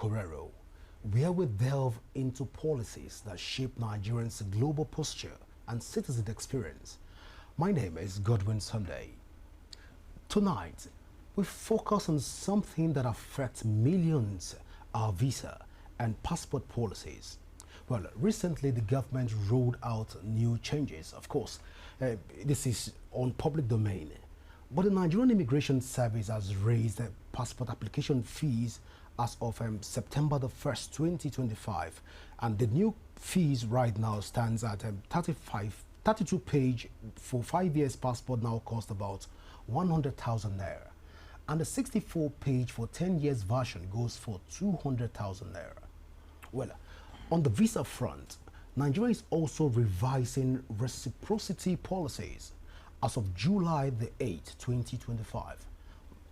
Correro, where we delve into policies that shape Nigerians' global posture and citizen experience. My name is Godwin Sunday. Tonight, we focus on something that affects millions, our visa and passport policies. Well, recently the government rolled out new changes. Of course, this is on public domain. But the Nigerian Immigration Service has raised passport application fees as of September the 1st, 2025. And the new fees right now stands at 32 page for 5 years passport now cost about 100,000 naira. And the 64 page for 10 years version goes for 200,000 naira. Well, on the visa front, Nigeria is also revising reciprocity policies. As of July the 8th, 2025,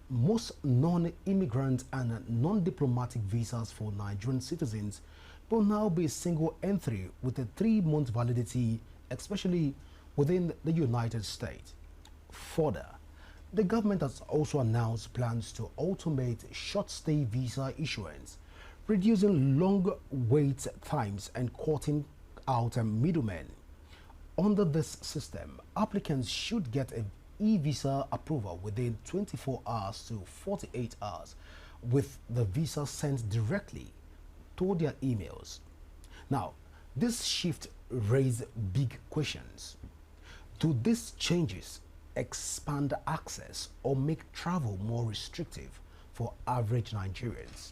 most non-immigrant and non-diplomatic visas for Nigerian citizens will now be single entry with a 3-month validity, especially within the United States. Further, the government has also announced plans to automate short-stay visa issuance, reducing long wait times and cutting out middlemen. Under this system, applicants should get an e-visa approval within 24 hours to 48 hours, with the visa sent directly to their emails. Now, this shift raised big questions. Do these changes expand access or make travel more restrictive for average Nigerians?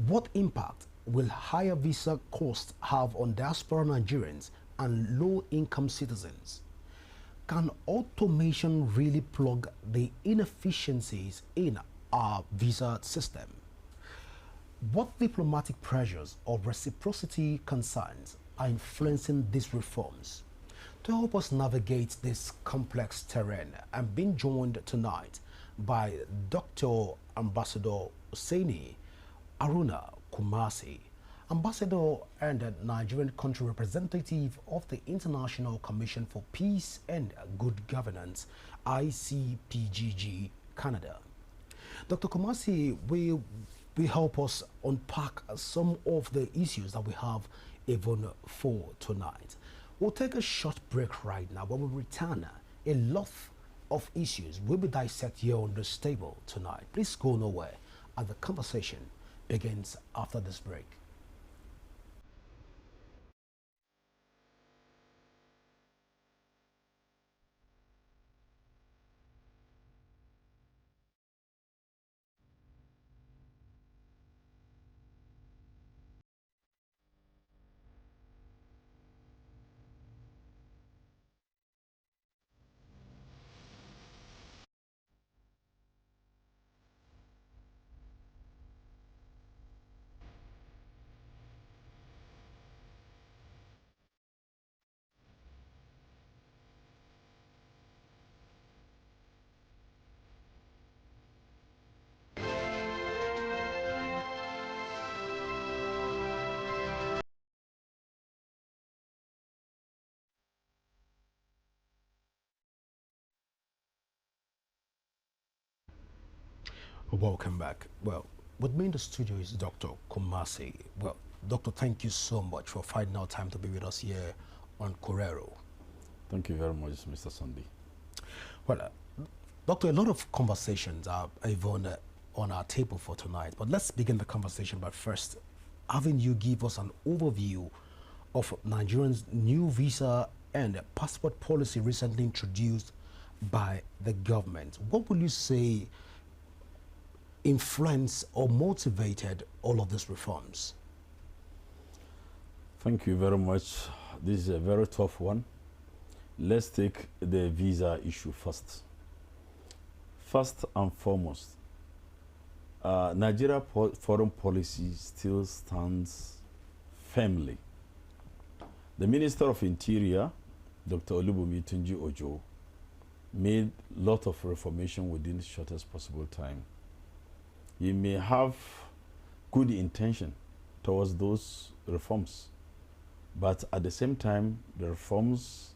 What impact will higher visa costs have on diaspora Nigerians and low-income citizens? Can automation really plug the inefficiencies in our visa system? What diplomatic pressures or reciprocity concerns are influencing these reforms? To help us navigate this complex terrain, I'm being joined tonight by Dr. Ambassador Hussaini Aruna Kumasi, Ambassador and Nigerian country representative of the International Commission for Peace and Good Governance, ICPGG, Canada. Dr. Kumasi will help us unpack some of the issues that we have even for tonight. We'll take a short break right now. When we return, a lot of issues will be dissected here on this table tonight. Please go nowhere, as the conversation begins after this break. Welcome back. Well, with me in the studio is Dr. Kumasi. Well, Doctor, thank you so much for finding out time to be with us here on Correro. Thank you very much, Mr. Sunday. Well, Doctor, a lot of conversations are even on our table for tonight, but let's begin the conversation by first having you give us an overview of Nigerians' new visa and passport policy recently introduced by the government. What will you say influenced or motivated all of these reforms? Thank you very much. This is a very tough one. Let's take the visa issue first. First and foremost, Nigeria foreign policy still stands firmly. The Minister of Interior, Dr. Olubunmi Tunji Ojo, made a lot of reformation within the shortest possible time. He may have good intention towards those reforms, but at the same time, the reforms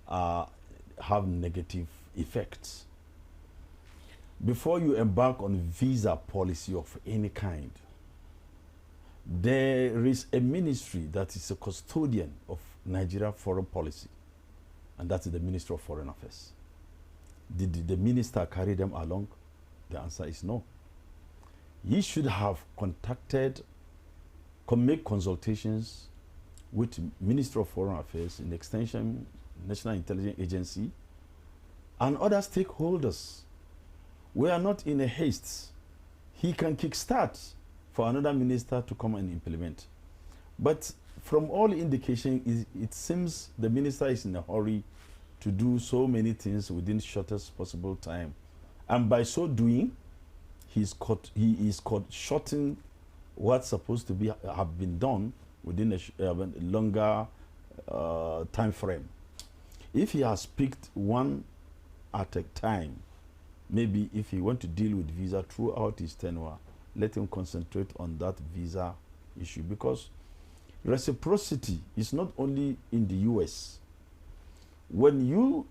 have negative effects. Before you embark on visa policy of any kind, There is a ministry that is a custodian of Nigeria foreign policy, and that is the Ministry of Foreign Affairs. Did the minister carry them along? The answer is no. He should have contacted, make consultations with Ministry of Foreign Affairs, in extension, National Intelligence Agency, and other stakeholders. We are not in a haste. He can kickstart for another minister to come and implement. But from all indication, it seems the minister is in a hurry to do so many things within shortest possible time. And by so doing, he is caught shorting what's supposed to be have been done within a longer time frame. If he has picked one at a time, maybe if he want to deal with visa throughout his tenure, let him concentrate on that visa issue, because reciprocity is not only in the US. When you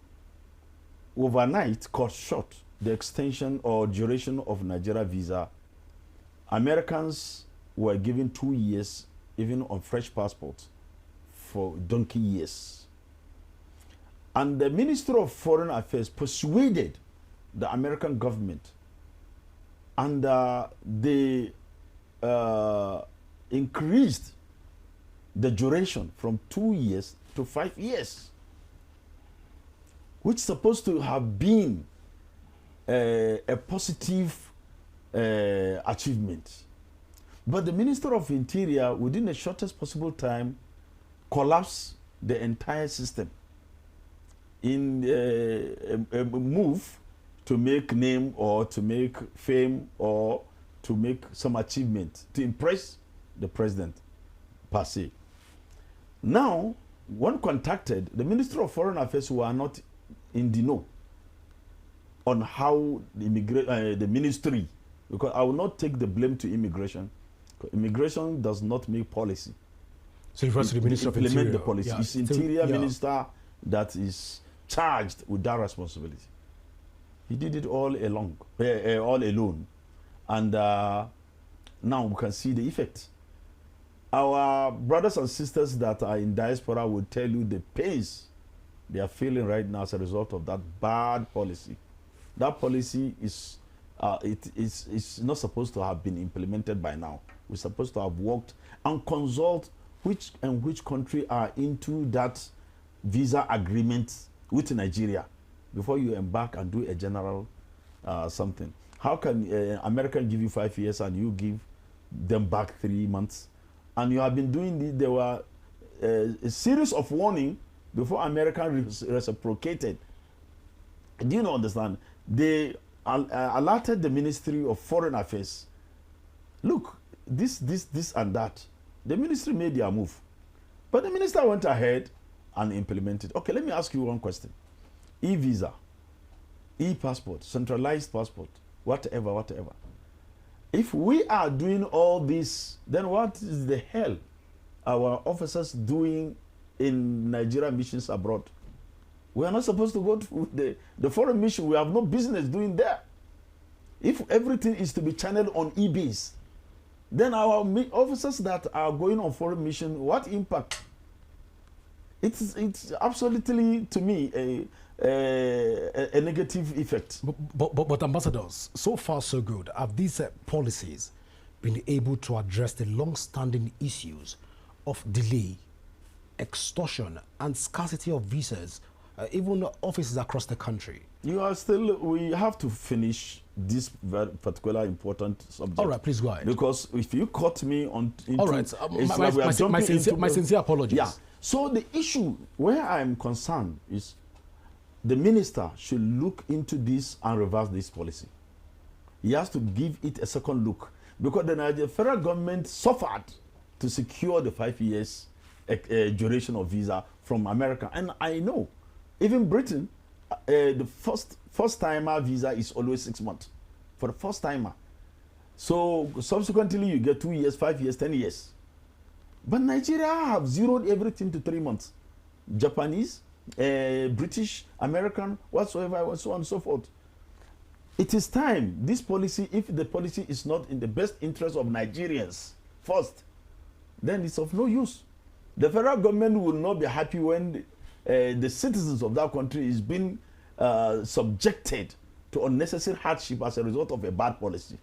overnight cut short the extension or duration of Nigeria visa, Americans were given 2 years even on fresh passports for donkey years. And the Ministry of Foreign Affairs persuaded the American government, and they increased the duration from 2 years to 5 years, which is supposed to have been a positive achievement. But the Minister of Interior, within the shortest possible time, collapsed the entire system in a move to make name or to make fame or to make some achievement to impress the president per se. Now, when contacted, the Minister of Foreign Affairs were not in the know on how the ministry, because I will not take the blame to immigration. Immigration does not make policy. So you've the Minister of Interior. The policy. Yeah. It's Interior Minister that is charged with that responsibility. He did it all along, all alone, and now we can see the effect. Our brothers and sisters that are in diaspora will tell you the pains they are feeling right now as a result of that bad policy. That policy is it's not supposed to have been implemented by now. We're supposed to have worked and consult which country are into that visa agreement with Nigeria before you embark and do a general something. How can American give you 5 years and you give them back 3 months? And you have been doing this. There were a series of warning before America reciprocated. Do you not understand? They alerted the Ministry of Foreign Affairs. Look, this and that. The ministry made their move. But the minister went ahead and implemented. Okay, let me ask you one question. E-visa, e-passport, centralized passport, whatever. If we are doing all this, then what is the hell our officers doing in Nigeria missions abroad? We are not supposed to go to the foreign mission. We have no business doing there. If everything is to be channeled on e-base, then our officers that are going on foreign mission, what impact? It's absolutely, to me, a negative effect. But ambassadors, so far so good. Have these policies been able to address the long-standing issues of delay, extortion, and scarcity of visas, even offices across the country? We have to finish this very particular important subject. All right, please go ahead. Because if you caught me on... All right, my sincere apologies. Yeah. So the issue where I'm concerned is the minister should look into this and reverse this policy. He has to give it a second look, because the federal government suffered to secure the 5 years duration of visa from America. And I know, even Britain, the first-timer visa is always 6 months for the first-timer. So subsequently, you get 2 years, 5 years, 10 years. But Nigeria have zeroed everything to 3 months. Japanese, British, American, whatsoever, and so on and so forth. It is time, this policy, if the policy is not in the best interest of Nigerians, first, then it's of no use. The federal government will not be happy when the citizens of that country is being subjected to unnecessary hardship as a result of a bad policy.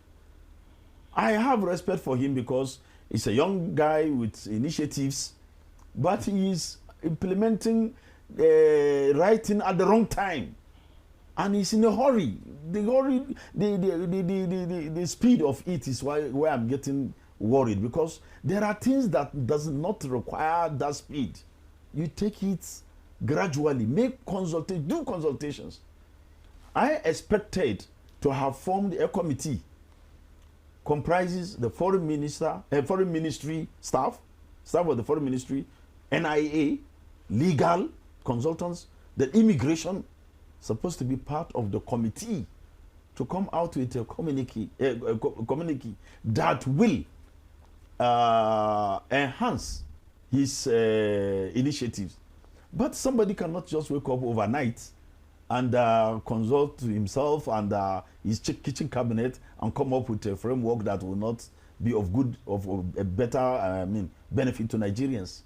I have respect for him because he's a young guy with initiatives, but he is implementing writing at the wrong time, and he's in a hurry. The speed of it is why I'm getting worried, because there are things that does not require that speed. You take it gradually, do consultations. I expected to have formed a committee comprises the foreign ministry staff of the foreign ministry, NIA, legal consultants, the immigration supposed to be part of the committee to come out with a communique that will enhance his initiatives. But somebody cannot just wake up overnight and consult himself and his kitchen cabinet and come up with a framework that will not be of a better benefit to Nigerians.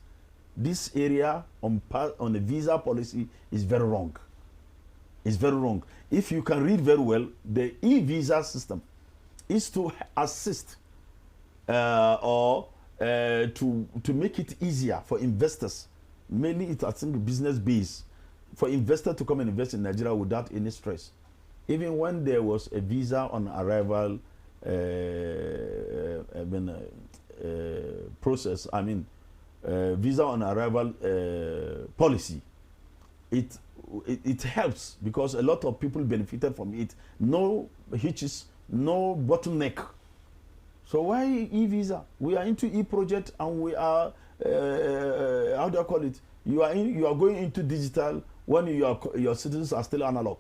This area on the visa policy is very wrong. It's very wrong. If you can read very well, the e-visa system is to assist or to make it easier for investors. Mainly, it's I think business based, for investors to come and invest in Nigeria without any stress. Even when there was a visa on arrival process, visa on arrival policy, it helps because a lot of people benefited from it. No hitches, no bottleneck. So why e-visa? We are into e-project and we are how do I call it? You are going into digital when your citizens are still analog.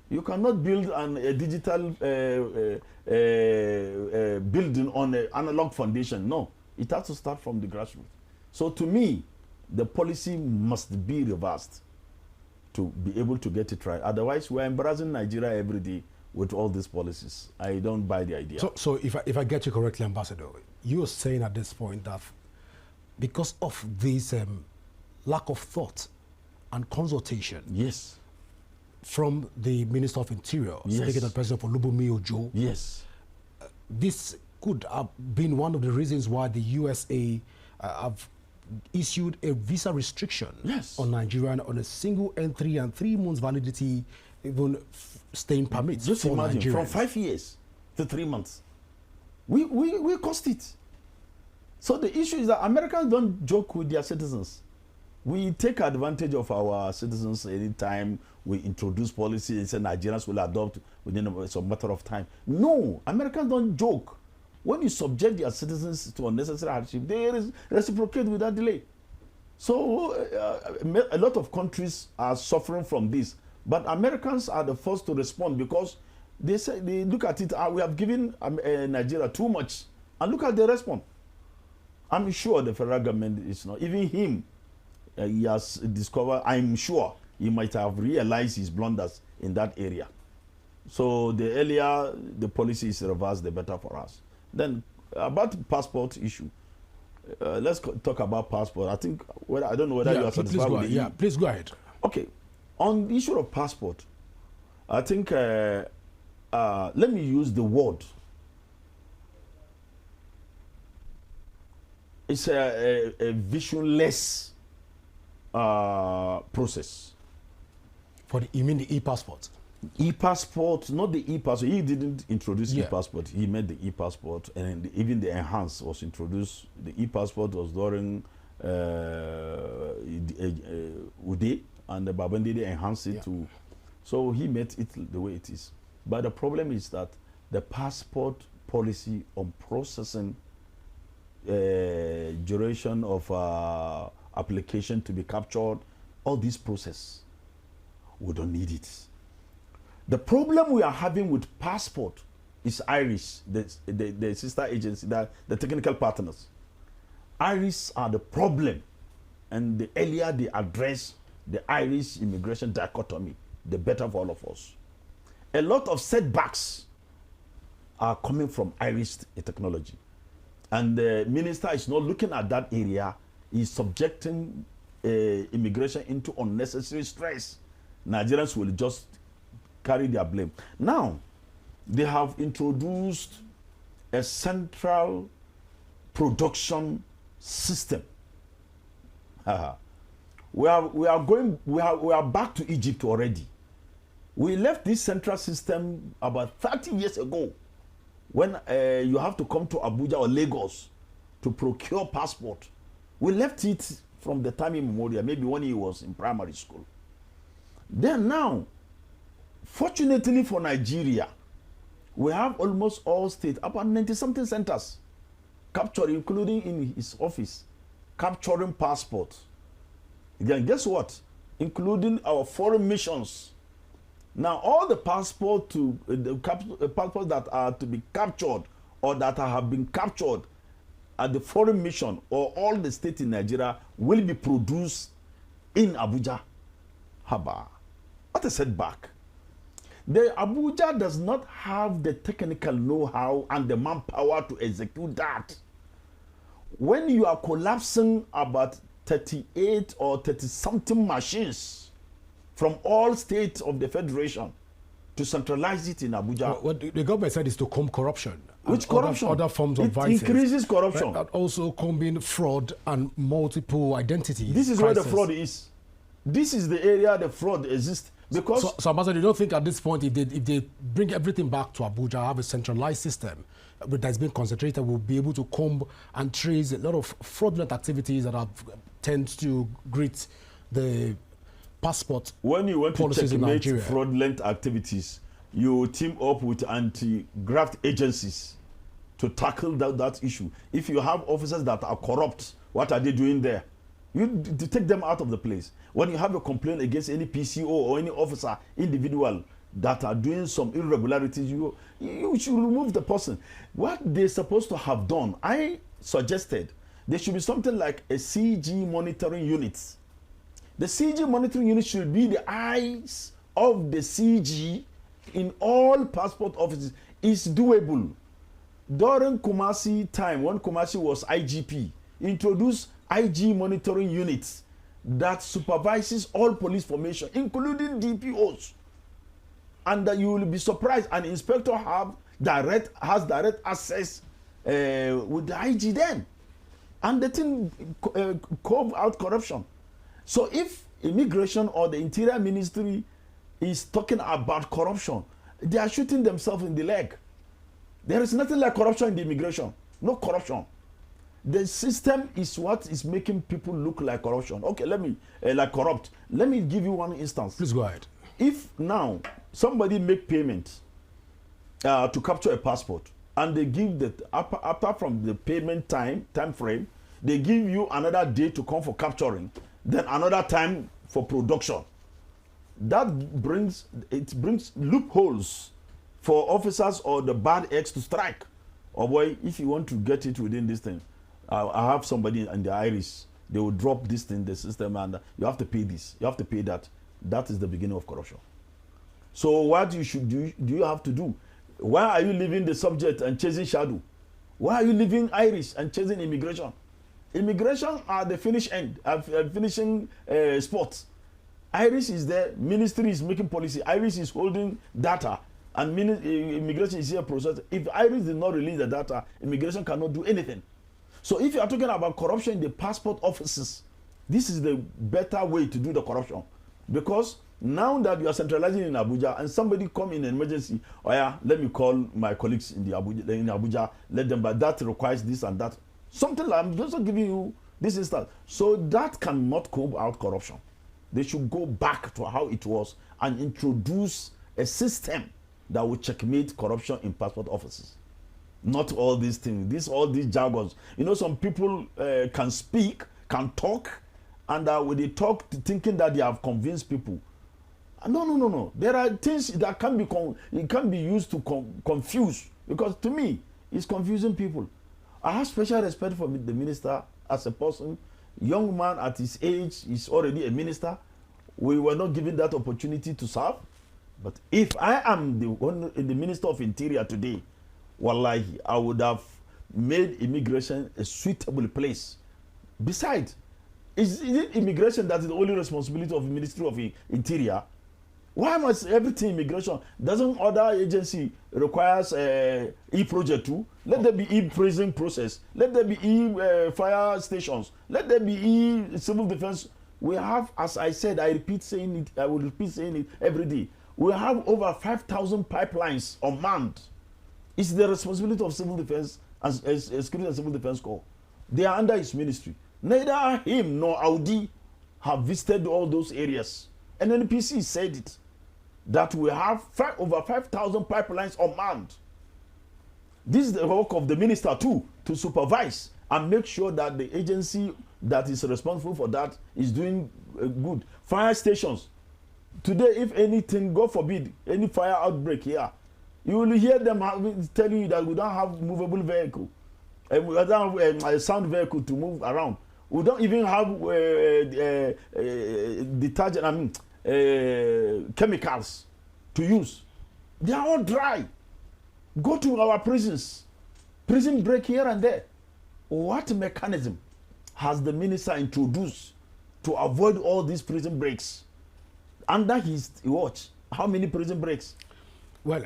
You cannot build a digital building on an analog foundation. No, it has to start from the grassroots. So to me, the policy must be reversed to be able to get it right. Otherwise, we're embarrassing Nigeria every day with all these policies. I don't buy the idea. So if I get you correctly, Ambassador, you're saying at this point that because of this lack of thought and consultation, yes, from the Minister of Interior, yes, speaking on President Olubunmi Ojo, yes, this could have been one of the reasons why the USA have issued a visa restriction, yes, on Nigeria on a single entry and 3 months validity, even staying permits. Just for imagine, Nigerians. from 5 years to 3 months. We cost it. So the issue is that Americans don't joke with their citizens. We take advantage of our citizens anytime we introduce policy and say Nigerians will adopt within some matter of time. No, Americans don't joke. When you subject their citizens to unnecessary hardship, they reciprocate without delay. So a lot of countries are suffering from this. But Americans are the first to respond because they look at it, we have given Nigeria too much. And look at the response. I'm sure the federal government is not, even him, he has discovered, I'm sure he might have realized his blunders in that area. So the earlier the policy is reversed, the better for us. Then about the passport issue, let's talk about passport. I think, I don't know whether you are satisfied with it. Yeah, please go ahead. Okay, on the issue of passport, I think, let me use the word. It's a visionless process. You mean the e-passport? E-passport, not the e-passport. He didn't introduce e-passport. He made the e-passport, and even the enhanced was introduced. The e-passport was during Ude, and the Babandide enhanced it to. So he made it the way it is. But the problem is that the passport policy on processing duration of application to be captured, all this process, we don't need it. The problem we are having with passport is IRIS, the sister agency, the technical partners. IRIS are the problem, and the earlier they address the IRIS immigration dichotomy, the better for all of us. A lot of setbacks are coming from IRIS technology. and the minister is not looking at that area, is subjecting immigration into unnecessary stress. Nigerians will just carry their blame. Now, they have introduced a central production system. We are back to Egypt already. We left this central system about 30 years ago, when you have to come to Abuja or Lagos to procure passport. We left it from the time immemorial, maybe when he was in primary school. Then now, fortunately for Nigeria, we have almost all states, about 90-something centers, captured, including in his office, capturing passports. Then guess what? Including our foreign missions. Now, all the passports that are to be captured or that have been captured at the foreign mission or all the states in Nigeria will be produced in Abuja. Haba. What a setback. The Abuja does not have the technical know-how and the manpower to execute that. When you are collapsing about 38 or 30-something machines from all states of the federation to centralize it in Abuja. What the government said is to comb corruption. Which corruption? Other forms of vices. It increases corruption. Right? Also combing fraud and multiple identities. This is where the fraud is. This is the area the fraud exists. Because so Ambassador, you don't think at this point, if they bring everything back to Abuja, have a centralized system that's been concentrated, we'll be able to comb and trace a lot of fraudulent activities that have tend to greet the passport when you want to checkmate Nigeria. Fraudulent activities, you team up with anti-graft agencies to tackle that issue. If you have officers that are corrupt, what are they doing there? You take them out of the place. When you have a complaint against any PCO or any officer, individual that are doing some irregularities, you should remove the person. What they're supposed to have done, I suggested there should be something like a CG monitoring unit. The CG monitoring unit should be the eyes of the CG in all passport offices. It's doable. During Kumasi time, when Kumasi was IGP, introduced IG monitoring units that supervises all police formation, including DPOs. And you will be surprised an inspector has direct access with the IG then. And the thing cove out corruption. So if immigration or the interior ministry is talking about corruption, they are shooting themselves in the leg. There is nothing like corruption in the immigration. No corruption. The system is what is making people look like corruption. Okay, like corrupt. Let me give you one instance. Please go ahead. If now somebody make payment to capture a passport, and they give the apart from the payment time frame, they give you another day to come for capturing, then another time for production. That brings loopholes for officers or the bad eggs to strike. Oh boy, if you want to get it within this thing, I have somebody in the Irish, they will drop this thing in the system, and you have to pay this, you have to pay that. That is the beginning of corruption. So what do you have to do? Why are you leaving the subject and chasing shadow? Why are you leaving Irish and chasing immigration? Immigration are the finish end, finishing sports. Irish is there, ministry is making policy, Irish is holding data, and immigration is here processing. If Irish did not release the data, immigration cannot do anything. So if you are talking about corruption in the passport offices, this is the better way to do the corruption. Because now that you are centralizing in Abuja and somebody come in an emergency, oh yeah, let me call my colleagues in Abuja, let them, but that requires this and that. Something like, I'm just giving you this instance. So that cannot comb out corruption. They should go back to how it was and introduce a system that will checkmate corruption in passport offices. Not all these things, all these jargons. You know, some people can speak, can talk, and when they talk, thinking that they have convinced people. No. There are things that can be used to confuse, because to me, it's confusing people. I have special respect for the minister as a person. Young man at his age is already a minister. We were not given that opportunity to serve. But if I am the minister of interior today, wallahi, I would have made immigration a suitable place. Besides, is it immigration that is the only responsibility of the Ministry of Interior? Why must everything immigration? Doesn't other agency requires e-project too? Let there be e-prison process. Let there be e-fire stations. Let there be e-civil defense. We have, as I said, I repeat saying it, I will repeat saying it every day. We have over 5,000 pipelines unmanned. It's the responsibility of civil defense as Security and Civil Defense Corps. They are under his ministry. Neither him nor Audi have visited all those areas. And NPC said it, that we have over 5,000 pipelines unmanned. This is the work of the minister too, to supervise and make sure that the agency that is responsible for that is doing good. Fire stations. Today, if anything, God forbid, any fire outbreak here, you will hear them telling you that we don't have movable vehicle. And we don't have a sound vehicle to move around. We don't even have detergent, chemicals to use. They are all dry. Go to our prisons. Prison break here and there. What mechanism has the minister introduced to avoid all these prison breaks? Under his watch, how many prison breaks? Well,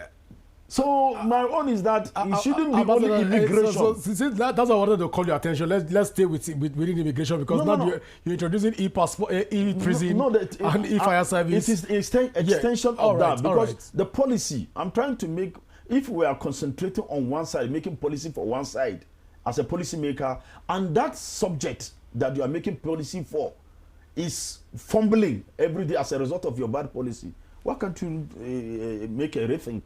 so my own is that it shouldn't be only immigration. That's what I wanted to call your attention. Let's stay within immigration, because you're introducing e-passport, e-prison, and e-fire service. It is extension of that, because the policy I'm trying to make, if we are concentrating on one side, making policy for one side as a policy maker, and that subject that you are making policy for is fumbling every day as a result of your bad policy, why can't you make a rethink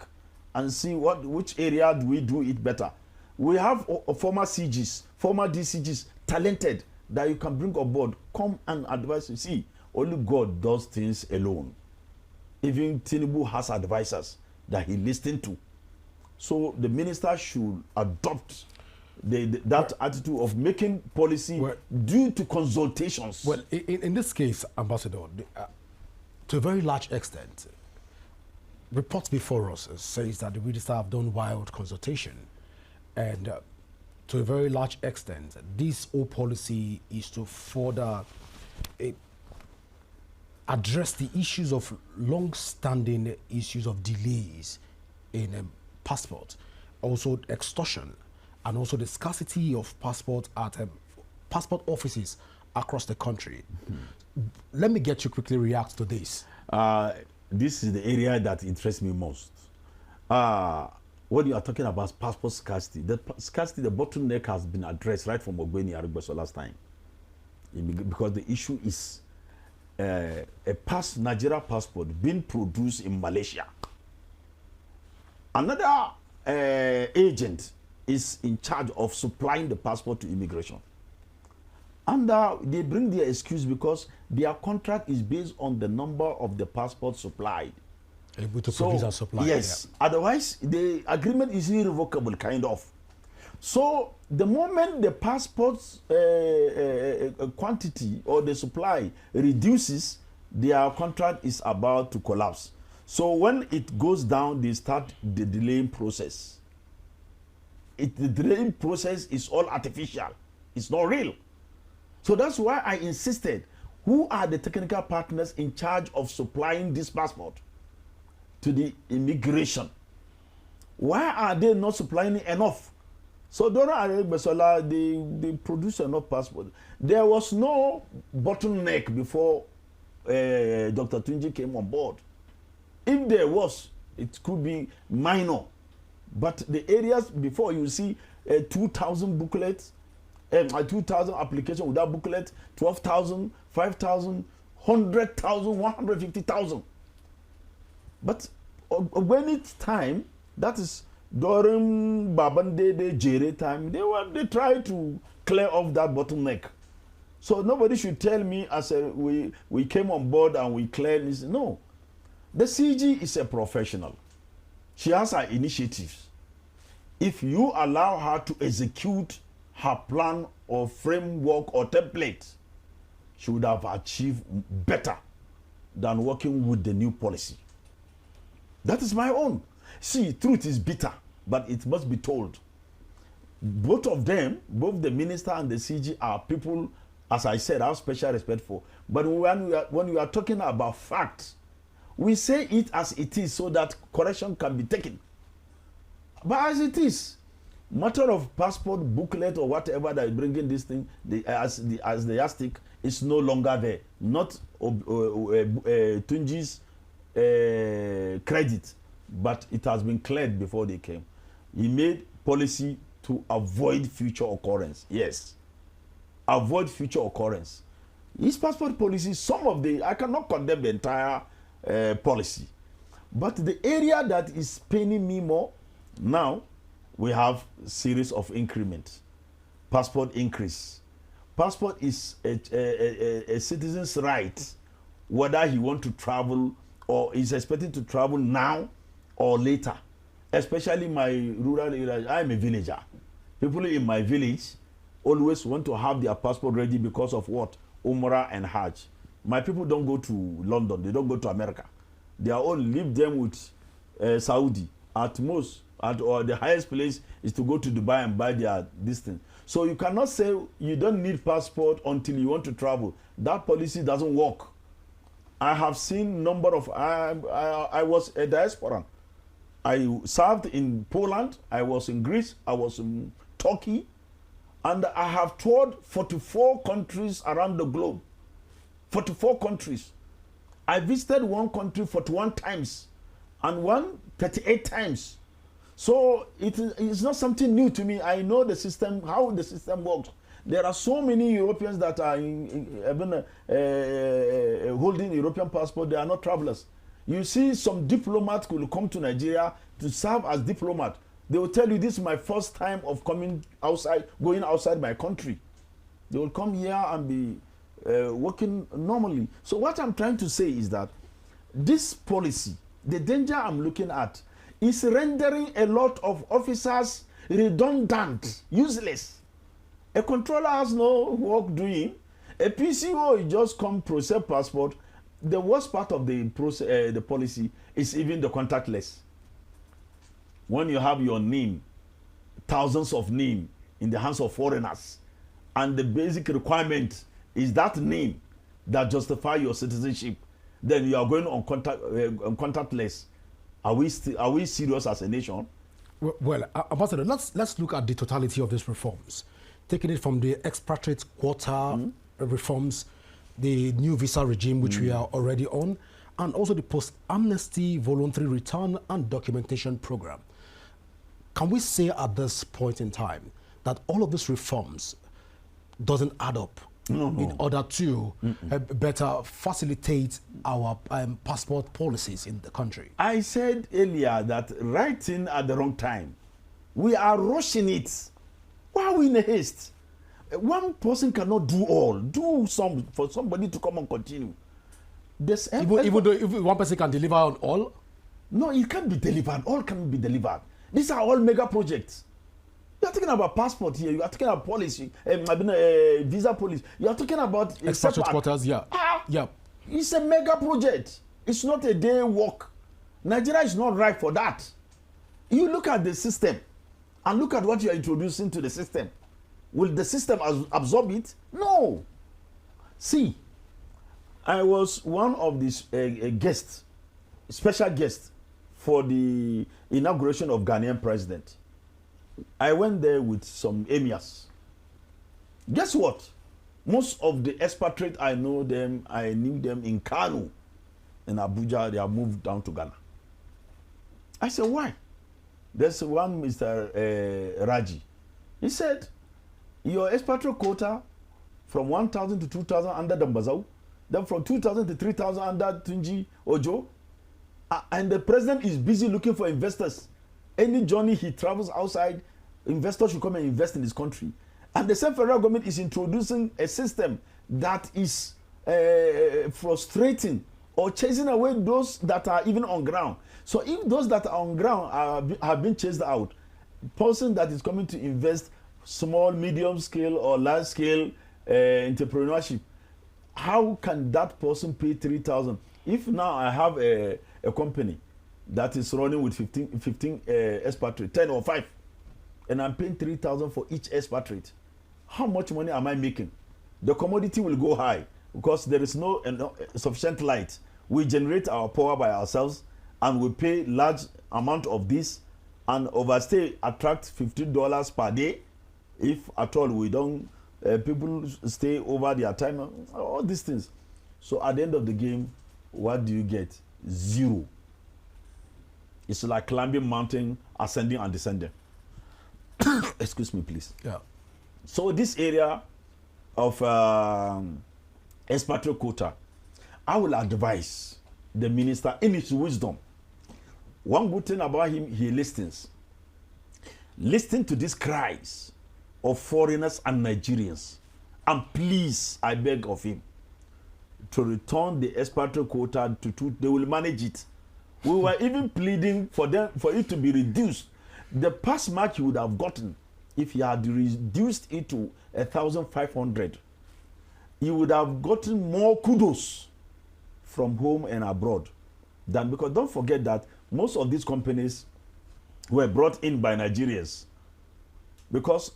and see which area do we do it better? We have former CGs, former DCGs, talented, that you can bring on board, come and advise. You see, only God does things alone. Even Tinubu has advisors that he listens to. So the minister should adopt that attitude of making policy due to consultations. Well, in this case, Ambassador, to a very large extent, reports before us says that the minister have done wild consultation, and to a very large extent, this whole policy is to further address the issues of long-standing issues of delays in passport, also extortion, and also the scarcity of passport at passport offices across the country. Let me get you quickly react to this. This is the area that interests me most. When you are talking about passport scarcity, the bottleneck has been addressed right from Ogbeni Arugbeso last time. Because the issue is a Nigeria passport being produced in Malaysia. Another agent is in charge of supplying the passport to immigration. And they bring their excuse because their contract is based on the number of the passports supplied. Able to produce and supply. Yes. Yeah. Otherwise, the agreement is irrevocable, kind of. So the moment the passports quantity or the supply reduces, their contract is about to collapse. So when it goes down, they start the delaying process. The delaying process is all artificial. It's not real. So that's why I insisted, who are the technical partners in charge of supplying this passport to the immigration? Why are they not supplying enough? So Dora Aregbesola, they produce enough passport. There was no bottleneck before Dr. Tunji came on board. If there was, it could be minor. But the areas before, you see 2,000 booklets, 2,000 applications without booklet, 12,000, 5,000, 100,000, 150,000. But when it's time, that is during Babande Jere time, they try to clear off that bottleneck. So nobody should tell me as we came on board and we cleared this. No. The CG is a professional. She has her initiatives. If you allow her to execute her plan or framework or template, she would have achieved better than working with the new policy. That is my own. See, truth is bitter, but it must be told. Both of them, both the minister and the CG, are people, as I said, I have special respect for. But when we are talking about facts, we say it as it is so that correction can be taken. But as it is, matter of passport booklet or whatever that is bringing this thing, as the yardstick is no longer there. Not Tunji's credit, but it has been cleared before they came. He made policy to avoid future occurrence. Yes, avoid future occurrence. His passport policy, I cannot condemn the entire policy, but the area that is paining me more now, we have series of increments. Passport increase. Passport is a citizen's right, whether he want to travel or is expected to travel now or later. Especially my rural area. I'm a villager. People in my village always want to have their passport ready because of what? Umrah and Hajj. My people don't go to London. They don't go to America. They are all leave them with Saudi. At most, or the highest place is to go to Dubai and buy their this thing. So you cannot say you don't need passport until you want to travel. That policy doesn't work. I have seen number of, I was a diasporan. I served in Poland, I was in Greece, I was in Turkey, and I have toured 44 countries around the globe. 44 countries. I visited one country 41 times and one 38 times. So it's not something new to me. I know the system, how the system works. There are so many Europeans that are holding European passport. They are not travelers. You see some diplomats will come to Nigeria to serve as diplomat. They will tell you, this is my first time of going outside my country. They will come here and be working normally. So what I'm trying to say is that this policy, the danger I'm looking at, is rendering a lot of officers redundant, useless. A controller has no work doing. A PCO is just come process passport. The worst part of the policy is even the contactless. When you have your name, thousands of names in the hands of foreigners, and the basic requirement is that name that justify your citizenship, then you are going on contactless. Are we serious as a nation? Well, Ambassador, let's look at the totality of these reforms, taking it from the expatriate quota reforms, the new visa regime which we are already on, and also the post-amnesty voluntary return and documentation program. Can we say at this point in time that all of these reforms doesn't add up in order to better facilitate our passport policies in the country? I said earlier that writing at the wrong time. We are rushing it. Why are we in a haste? One person cannot do all. Do some for somebody to come and continue. Even though if one person can deliver on all? No, it can't be delivered. All can be delivered. These are all mega projects. You are talking about passport here. You are talking about policy, visa policy. You are talking about expatriate quotas. Yeah, yeah. It's a mega project. It's not a day work. Nigeria is not right for that. You look at the system, and look at what you are introducing to the system. Will the system absorb it? No. See, I was one of these guests, special guests, for the inauguration of Ghanaian president. I went there with some emirs. Guess what? Most of the expatriates, I knew them in Kano. In Abuja, they have moved down to Ghana. I said, why? There's one Mr. Raji. He said, your expatriate quota from 1,000 to 2,000 under Dambazau, then from 2,000 to 3,000 under Tunji Ojo, and the president is busy looking for investors. Any journey he travels outside, investors should come and invest in his country. And the same federal government is introducing a system that is frustrating or chasing away those that are even on ground. So if those that are on ground have been chased out, person that is coming to invest small, medium scale or large scale entrepreneurship, how can that person pay 3,000? If now I have a company that is running with 15 expatriates, 10 or 5, and I'm paying 3,000 for each expatriate, how much money am I making? The commodity will go high because there is no sufficient light. We generate our power by ourselves and we pay large amount of this, and overstay attract $15 per day. If at all we don't, people stay over their time, all these things. So at the end of the game, what do you get? Zero. It's like climbing mountain, ascending and descending. Excuse me, please. Yeah. So this area of expatriate quota, I will advise the minister in his wisdom. One good thing about him, he listens. Listen to these cries of foreigners and Nigerians. And please, I beg of him, to return the expatriate quota to they will manage it. We were even pleading for it to be reduced. The pass mark he would have gotten if he had reduced it to 1,500, he would have gotten more kudos from home and abroad than, because don't forget that most of these companies were brought in by Nigerians. Because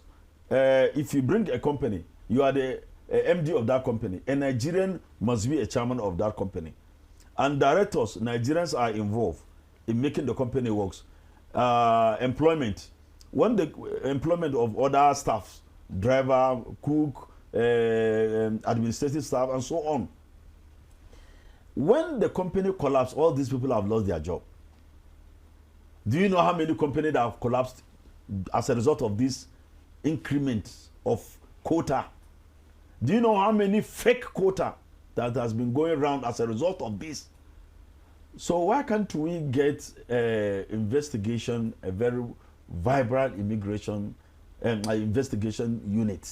if you bring a company, you are the MD of that company. A Nigerian must be a chairman of that company. And directors, Nigerians are involved in making the company works. Employment. When the employment of other staff, driver, cook, administrative staff, and so on. When the company collapsed, all these people have lost their job. Do you know how many companies that have collapsed as a result of this increment of quota? Do you know how many fake quota that has been going around as a result of this? So why can't we get investigation, a very vibrant immigration investigation unit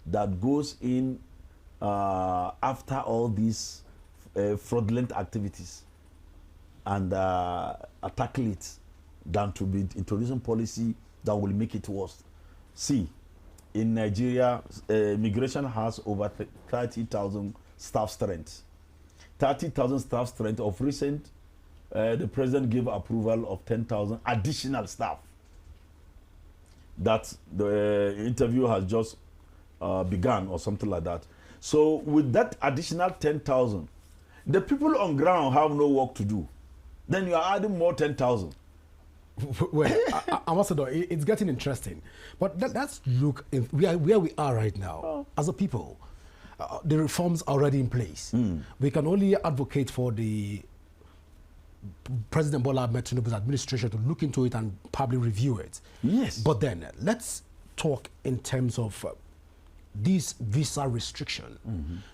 that goes in after all these fraudulent activities and tackle it, than to be introducing policy that will make it worse? See, in Nigeria, immigration has over 30,000 staff strength. 30,000 staff strength. Of recent, the president gave approval of 10,000 additional staff. That the interview has just begun or something like that. So with that additional 10,000, the people on ground have no work to do. Then you are adding more 10,000. Well, Ambassador, it's getting interesting. But let's look where we are right now as a people. The reforms are already in place. We can only advocate for the President Bola Ahmed Tinubu's administration to look into it and probably review it. Yes. But then let's talk in terms of these visa restrictions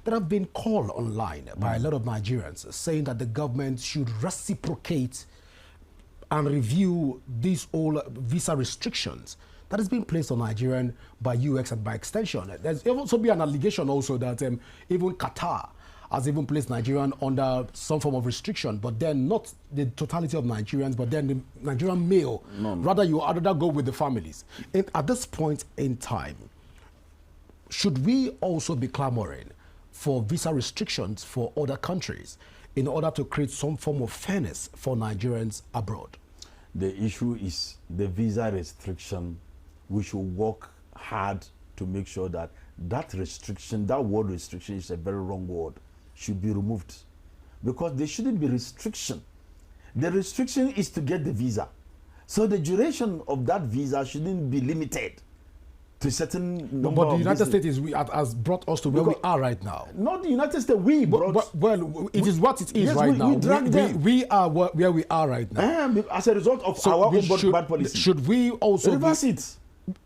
that have been called online by a lot of Nigerians, saying that the government should reciprocate and review these old visa restrictions that has been placed on Nigerian by UX and by extension. There's also been an allegation also that even Qatar has even placed Nigerian under some form of restriction, but then not the totality of Nigerians, but then the Nigerian male. Rather, you rather go with the families. At this point in time, should we also be clamoring for visa restrictions for other countries in order to create some form of fairness for Nigerians abroad? The issue is the visa restriction. We should work hard to make sure that that restriction, that word restriction is a very wrong word, should be removed. Because there shouldn't be restriction. The restriction is to get the visa. So the duration of that visa shouldn't be limited to a certain number. But the United States has brought us to where we are right now. Not the United States, we brought. Well, it is what it is yes, right now. We are where we are right now. As a result of our own bad policy. Should we also reverse it?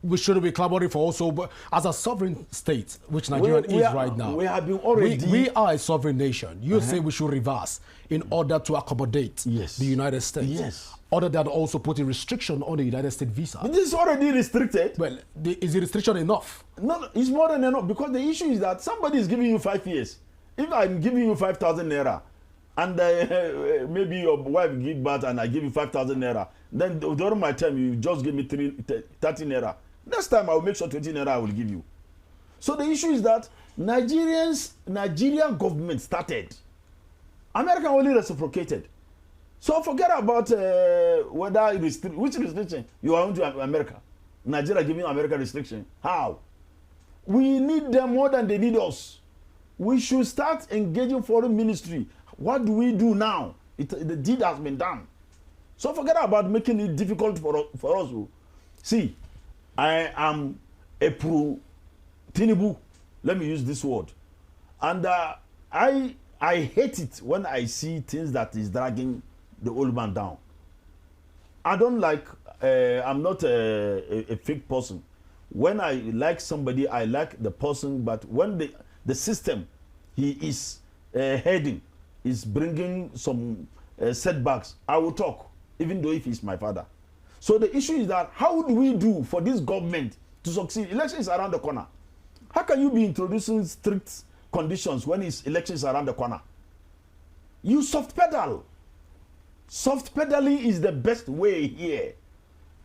We should be clamoring for also, but as a sovereign state, which Nigeria is right now. We have been already. We are a sovereign nation. You say we should reverse in order to accommodate the United States. Yes. Other than also putting restriction on the United States visa. But this is already restricted. Well, is the restriction enough? No, it's more than enough, because the issue is that somebody is giving you 5 years. If I'm giving you 5,000 naira, and maybe your wife give birth and I give you 5,000 naira, then during my time you just give me 30 naira. Next time I will make sure 20 naira I will give you. So the issue is that Nigerian government started. America only reciprocated. So forget about which restriction you are into America. Nigeria giving America restriction. How? We need them more than they need us. We should start engaging foreign ministry. What do we do now? The deed has been done. So forget about making it difficult for us. See, I am a pro-Tinubu. Let me use this word. And I hate it when I see things that is dragging the old man down. I don't like, I'm not a fake person. When I like somebody, I like the person, but when the system he is heading is bringing some setbacks, I will talk, even though if he's my father. So the issue is that how do we do for this government to succeed? Election is around the corner. How can you be introducing strict conditions when his election is around the corner? You soft pedal. Soft pedaling is the best way here.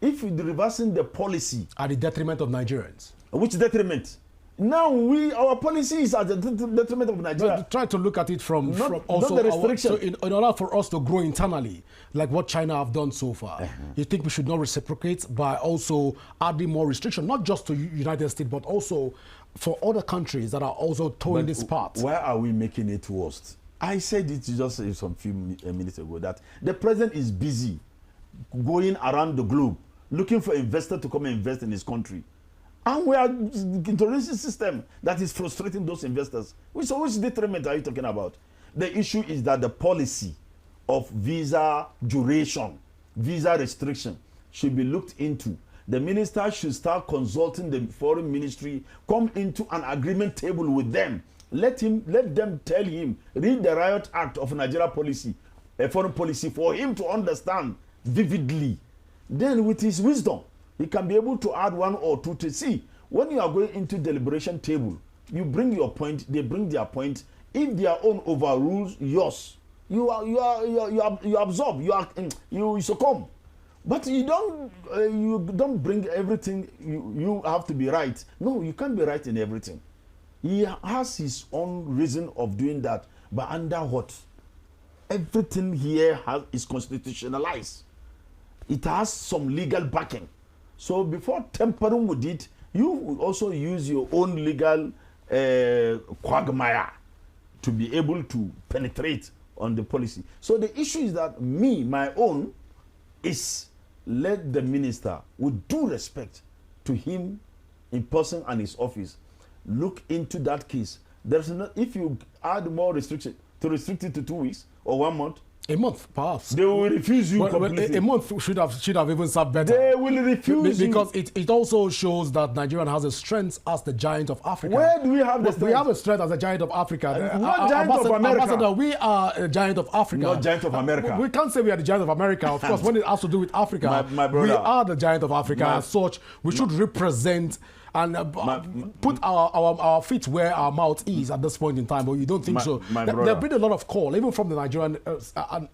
If you're reversing the policy at the detriment of Nigerians. Which detriment? Now our policy is at the detriment of Nigeria. But try to look at it from also not the restriction. So in order for us to grow internally, like what China have done so far, you think we should not reciprocate by also adding more restriction, not just to United States, but also for other countries that are also towing this part? Why are we making it worse? I said it just some few minutes ago that the president is busy going around the globe looking for investors to come and invest in his country. And we are introducing a system that is frustrating those investors. Which detriment are you talking about? The issue is that the policy of visa duration, visa restriction should be looked into. The minister should start consulting the foreign ministry, come into an agreement table with them. Let them tell him, read the Riot Act of Nigeria policy, foreign policy, for him to understand vividly. Then with his wisdom, he can be able to add one or two to see. When you are going into deliberation table, you bring your point, they bring their point. If their own overrules yours, you absorb, you succumb. But you don't bring everything. You have to be right. No, you can't be right in everything. He has his own reason of doing that, but under what? Everything here is constitutionalized. It has some legal backing. So before tampering with it, you will also use your own legal quagmire to be able to penetrate on the policy. So the issue is that my own is let the minister, with due respect to him in person and his office, look into that case. There's no, if you add more restriction to restrict it to 2 weeks or 1 month, a month, perhaps. They will refuse you completely. A month should have even served better. They will refuse because it also shows that Nigeria has a strength as the giant of Africa. Where do we have the strength? We have a strength as a giant of Africa. Not giant of America. Ambassador, we are a giant of Africa. Not giant of America. We can't say we are the giant of America. Of course, when it has to do with Africa, my brother, we are the giant of Africa. As such, we should represent and put our feet where our mouth is at this point in time. But you don't think so? There's been a lot of call, even from the Nigerian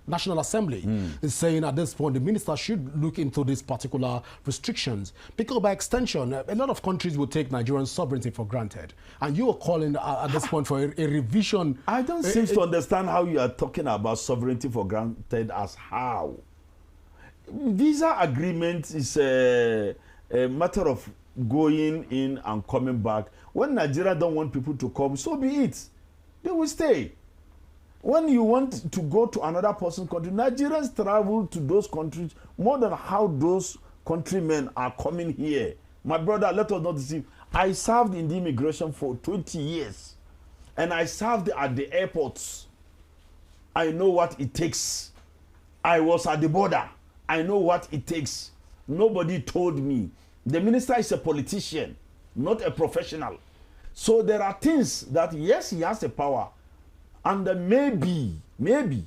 National Assembly, is saying at this point the minister should look into these particular restrictions, because by extension, a lot of countries will take Nigerian sovereignty for granted. And you are calling at this point for a revision. I don't seem to understand how you are talking about sovereignty for granted as how. Visa agreement is a matter of going in and coming back. When Nigeria don't want people to come, so be it. They will stay. When you want to go to another person's country, Nigerians travel to those countries more than how those countrymen are coming here. My brother, let us not deceive. I served in the immigration for 20 years. And I served at the airports. I know what it takes. I was at the border. I know what it takes. Nobody told me. The minister is a politician, not a professional. So there are things that, yes, he has a power. And maybe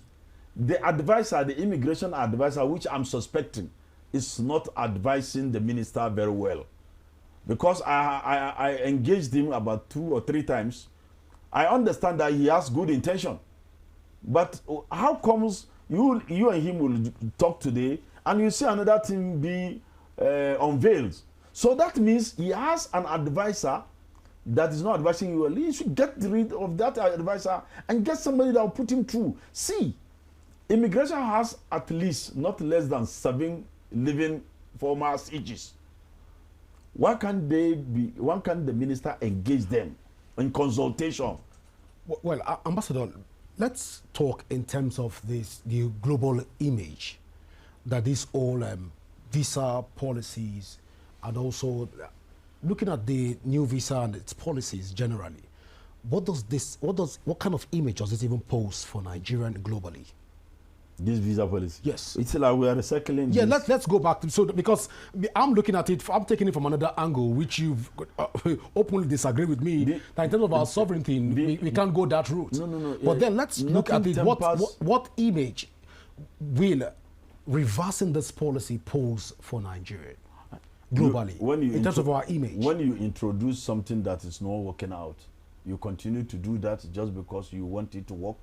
the advisor, the immigration advisor, which I'm suspecting, is not advising the minister very well. Because I engaged him about 2 or 3 times. I understand that he has good intention. But how comes you and him will talk today and you see another thing be unveiled? So that means he has an advisor that is not advising you well. He should get rid of that advisor and get somebody that will put him through. See, immigration has at least not less than 7 living former CGs. Why can't the minister engage them in consultation? Well, Ambassador, let's talk in terms of the global image that these all visa policies, and also looking at the new visa and its policies generally. What kind of image does it even pose for Nigeria and globally? This visa policy. Yes. It's like we are recycling. Yeah, let's go back to, so because I'm looking at it, I'm taking it from another angle, which you've openly disagree with me. That in terms of our sovereignty, we can't go that route. No. But then let's look at it. What image will reversing this policy pose for Nigeria globally in terms of our image? When you introduce something that is not working out, you continue to do that just because you want it to work.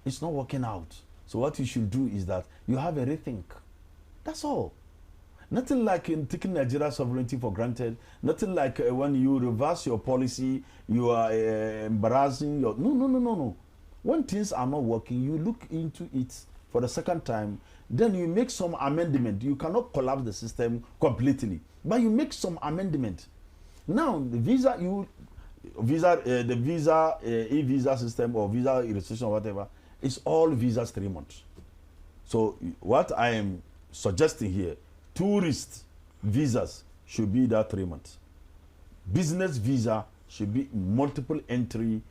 It's not working out. So what you should do is that you have a rethink. That's all. Nothing like in taking Nigeria's sovereignty for granted. Nothing like when you reverse your policy, you are embarrassing your... No. When things are not working, you look into it for the second time. Then you make some amendment. You cannot collapse the system completely, but you make some amendment. Now the e-visa system or visa registration or whatever, it's all visas 3 months. So what I am suggesting here, tourist visas should be that 3 months. Business visa should be multiple entry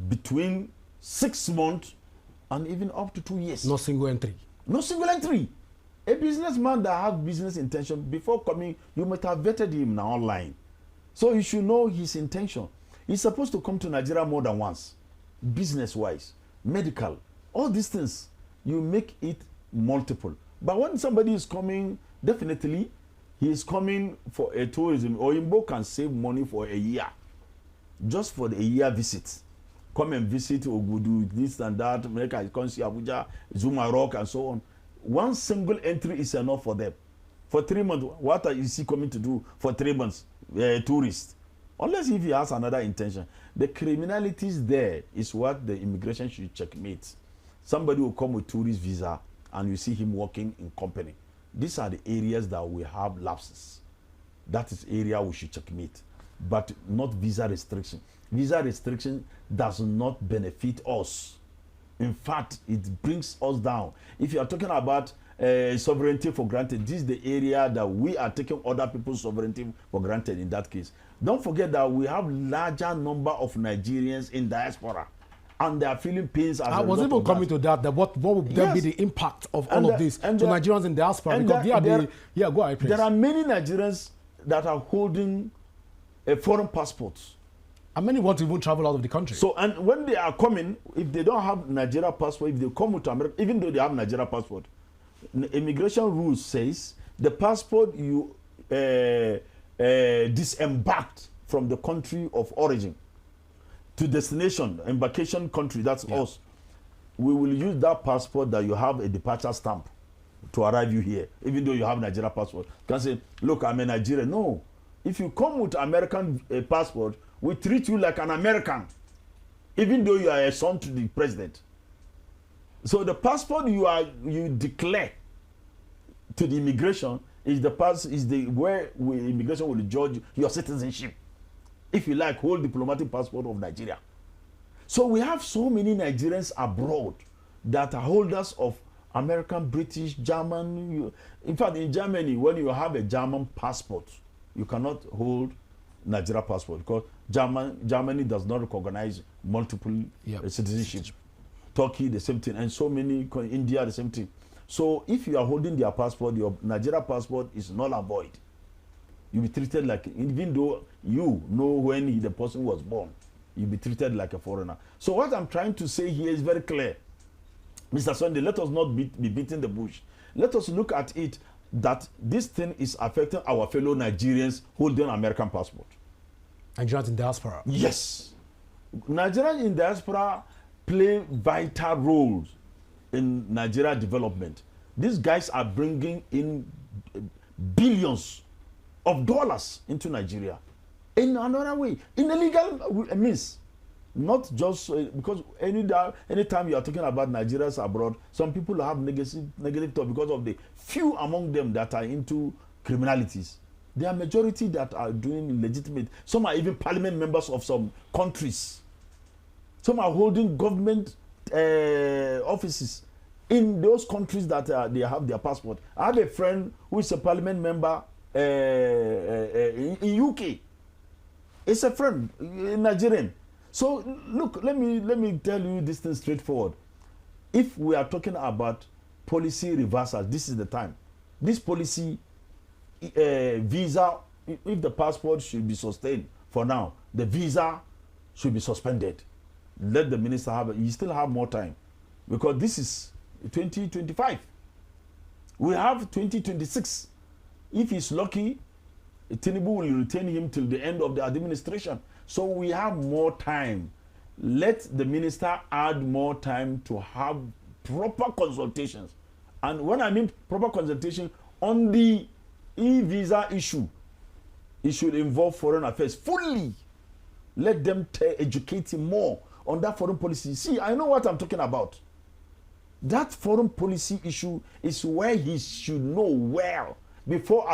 between 6 months and even up to 2 years. No single entry. No single entry. A businessman that has business intention, before coming, you might have vetted him now online. So you should know his intention. He's supposed to come to Nigeria more than once, business-wise, medical, all these things. You make it multiple. But when somebody is coming, definitely, he is coming for a tourism. Oyinbo can save money for a year, just for the year visit. Come and visit Ogudu, this and that, America, come see Abuja, Zuma Rock, and so on. One single entry is enough for them. For 3 months, what is he coming to do for 3 months? Tourist. Unless if he has another intention. The criminalities there is what the immigration should checkmate. Somebody will come with tourist visa and you see him working in company. These are the areas that we have lapses. That is area we should checkmate. But not visa restriction. Visa restriction does not benefit us. In fact, it brings us down. If you are talking about sovereignty for granted, this is the area that we are taking other people's sovereignty for granted in that case. Don't forget that we have larger number of Nigerians in diaspora, and they are feeling pains as I was even coming to that. What would then be the impact of all of this to Nigerians in diaspora? Because go ahead, please. There are many Nigerians that are holding a foreign passport. And many want to even travel out of the country. So, and when they are coming, if they don't have Nigeria passport, if they come to America, even though they have Nigeria passport, immigration rules says the passport you disembarked from the country of origin to destination, embarkation country, that's us. We will use that passport that you have a departure stamp to arrive you here, even though you have Nigeria passport. You can say, look, I'm a Nigerian. No. If you come with American passport, we treat you like an American, even though you are a son to the president. So the passport you declare to the immigration is where immigration will judge your citizenship. If you like, hold diplomatic passport of Nigeria. So we have so many Nigerians abroad that are holders of American, British, German. In fact, in Germany, when you have a German passport, you cannot hold Nigeria passport because Germany does not recognize multiple citizenship. Turkey, the same thing, and so many, India, the same thing. So if you are holding their passport, your Nigeria passport is null and void. You'll be treated like, even though you know when the person was born, you'll be treated like a foreigner. So what I'm trying to say here is very clear. Mr. Sunday, let us not be beating the bush. Let us look at it that this thing is affecting our fellow Nigerians holding American passport. Nigerians in diaspora? Yes. Nigerians in diaspora play vital roles in Nigeria development. These guys are bringing in billions of dollars into Nigeria in another way, in a legal means. Not just because anytime you are talking about Nigerians abroad, some people have negative thought because of the few among them that are into criminalities. There are majority that are doing legitimate. Some are even parliament members of some countries. Some are holding government offices in those countries that they have their passport. I have a friend who is a parliament member in UK. It's a friend, Nigerian. So look, let me tell you this thing straightforward. If we are talking about policy reversal, this is the time. This policy visa, if the passport should be sustained for now, the visa should be suspended. Let the minister have it. You still have more time, because this is 2025. We have 2026. If he's lucky, Tinubu will retain him till the end of the administration. So we have more time. Let the minister add more time to have proper consultations. And when I mean proper consultation on the e-visa issue, it should involve foreign affairs fully. Let them educate him more on that foreign policy. See, I know what I'm talking about. That foreign policy issue is where he should know well before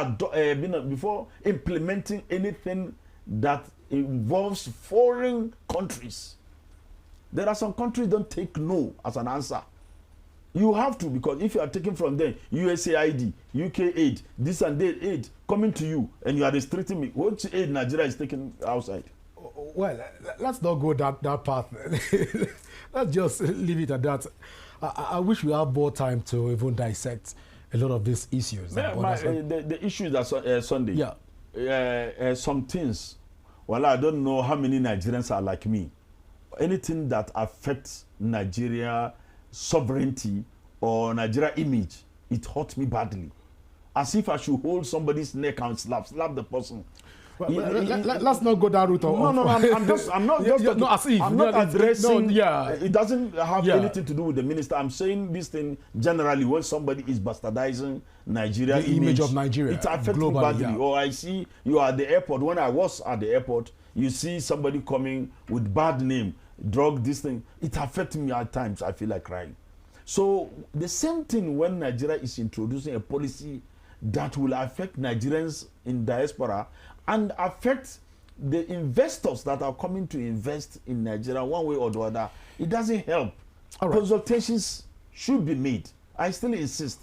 implementing anything that involves foreign countries. There are some countries don't take no as an answer. You have to, because if you are taking from them USAID, UK aid, this and that aid coming to you, and you are restricting me, what aid Nigeria is taking outside? Well, let's not go that path. Let's just leave it at that. I wish we have more time to even dissect a lot of these issues. The issue that Sunday. Yeah. Some things. Well, I don't know how many Nigerians are like me. Anything that affects Nigeria sovereignty or Nigeria image, it hurts me badly. As if I should hold somebody's neck and slap the person. Well, let's not go that route. I'm not addressing. Yeah. It doesn't have anything to do with the minister. I'm saying this thing generally. When somebody is bastardizing Nigeria, the image of Nigeria, it affects me badly. Or I see you are at the airport. When I was at the airport, you see somebody coming with bad name, drug, this thing. It affects me at times. I feel like crying. So the same thing when Nigeria is introducing a policy that will affect Nigerians in diaspora and affect the investors that are coming to invest in Nigeria one way or the other, it doesn't help. All right. Consultations should be made. I still insist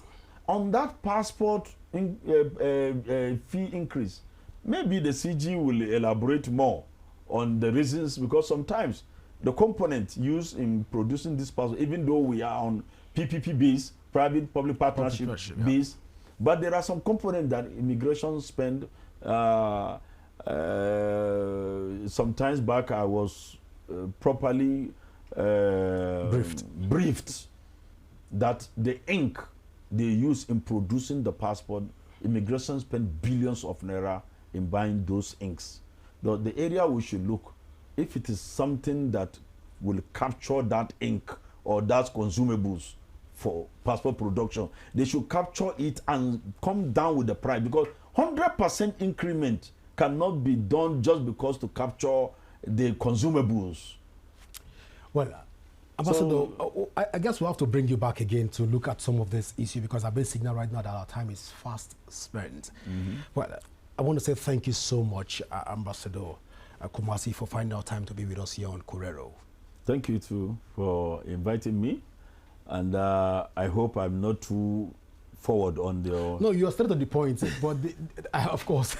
on that passport fee increase. Maybe the CG will elaborate more on the reasons, because sometimes the component used in producing this passport, even though we are on PPP base, private-public partnership base, but there are some components that immigration spend. Sometimes back I was properly briefed that the ink they use in producing the passport, immigration spend billions of naira in buying those inks. The area we should look, if it is something that will capture that ink or that consumables for passport production, they should capture it and come down with the price, because 100% increment cannot be done just because to capture the consumables. Well, Ambassador, I guess we'll have to bring you back again to look at some of this issue, because I've been signaling right now that our time is fast spent. Well, I want to say thank you so much, Ambassador Kumasi, for finding out time to be with us here on Kurero. Thank you too for inviting me, and I hope I'm not too forward on the. No, you are straight on the point, but of course,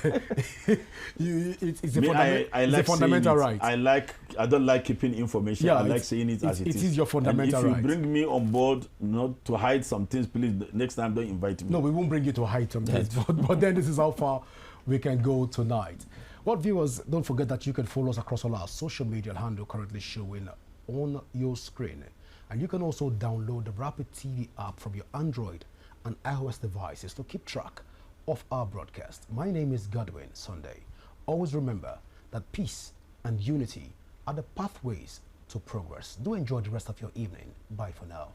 it's a fundamental right. I don't like keeping information. I like saying it as it is. It is your fundamental right. If you bring me on board, not to hide some things, please next time don't invite me. No, we won't bring you to hide some things, but then this is how far we can go tonight. Well, viewers, don't forget that you can follow us across all our social media handle currently showing on your screen. And you can also download the Rapid TV app from your Android and iOS devices to keep track of our broadcast. My name is Godwin Sunday. Always remember that peace and unity are the pathways to progress. Do enjoy the rest of your evening. Bye for now.